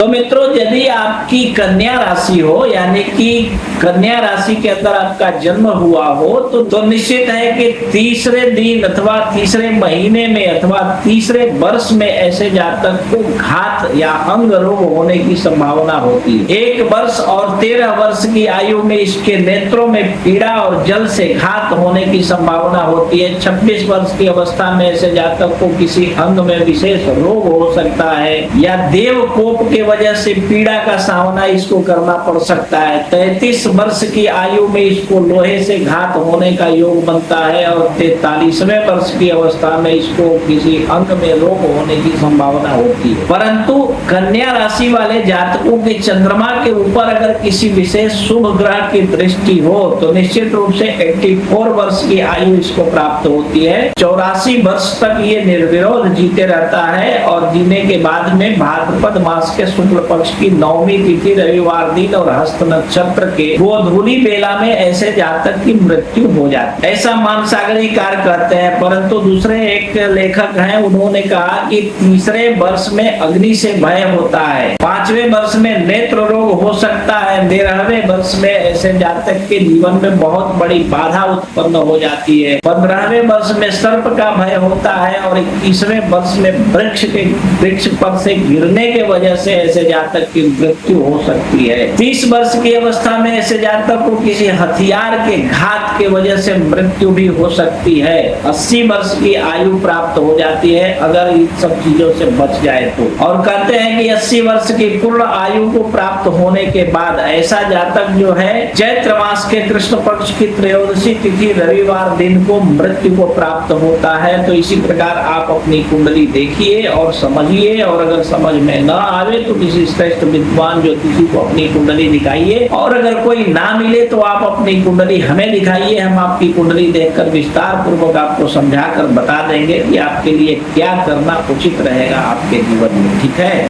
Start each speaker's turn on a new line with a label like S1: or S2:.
S1: तो मित्रों, यदि आपकी कन्या राशि हो, यानी कि कन्या राशि के अंदर आपका जन्म हुआ हो, तो निश्चित है कि तीसरे दिन अथवा तीसरे महीने में अथवा तीसरे वर्ष में ऐसे जातक को घात या अंग रोग होने की संभावना होती है। 1 वर्ष और 13 वर्ष की आयु में इसके नेत्रों में पीड़ा और जल से घात होने की संभावना होती है। 26 वर्ष की अवस्था में ऐसे जातक को किसी अंग में विशेष रोग हो सकता है या देव कोप के वजह से पीड़ा का सामना इसको करना पड़ सकता है। 33 वर्ष की आयु में इसको लोहे से घात होने का योग बनता है और 43वें वर्ष की अवस्था में इसको किसी अंग में रोग होने की संभावना होती है। परंतु कन्या राशि वाले जातकों के चंद्रमा के ऊपर अगर किसी विशेष शुभ ग्रह की दृष्टि हो तो निश्चित रूप से 84 वर्ष की आयु इसको प्राप्त होती है। 84 वर्ष तक ये निर्विरोध जीते रहता है और जीने के बाद में भाद्रपद मास के शुक्ल पक्ष की 9वीं तिथि रविवार दिन और हस्त नक्षत्र के गोधूली बेला में ऐसे जातक की मृत्यु हो जाती है, ऐसा मानसागरीकार कहते हैं। परंतु दूसरे एक लेखक हैं, उन्होंने कहा कि तीसरे वर्ष में अग्नि से भय होता है, 5वें वर्ष में नेत्र रोग हो सकता है, 13वें वर्ष में ऐसे जातक के जीवन में बहुत बड़ी बाधा उत्पन्न हो जाती है, 15वें वर्ष में सर्प का भय होता है और 21वें वर्ष में वृक्ष पर से गिरने के वजह से ऐसे जातक की मृत्यु हो सकती है। 30 वर्ष की अवस्था में ऐसे जातक को किसी हथियार के घात के वजह से मृत्यु भी हो सकती है। 80 वर्ष की आयु प्राप्त हो जाती है अगर इन सब चीजों से बच जाए तो। और कहते हैं कि 80 वर्ष की पूर्ण आयु को प्राप्त होने के बाद ऐसा जातक जो है चैत्र मास के कृष्ण पक्ष की त्रयोदशी तिथि रविवार दिन को मृत्यु को प्राप्त होता है। तो इसी प्रकार आप अपनी कुंडली देखिए और समझिए, और अगर समझ में न आवे तो किसी श्रेष्ठ विद्वान ज्योतिषी को अपनी कुंडली दिखाइए, और अगर कोई ना मिले तो आप अपनी कुंडली हमें दिखाइए। हम आपकी कुंडली देखकर विस्तार पूर्वक आपको समझाकर बता देंगे कि आपके लिए क्या करना उचित रहेगा आपके जीवन में। ठीक है।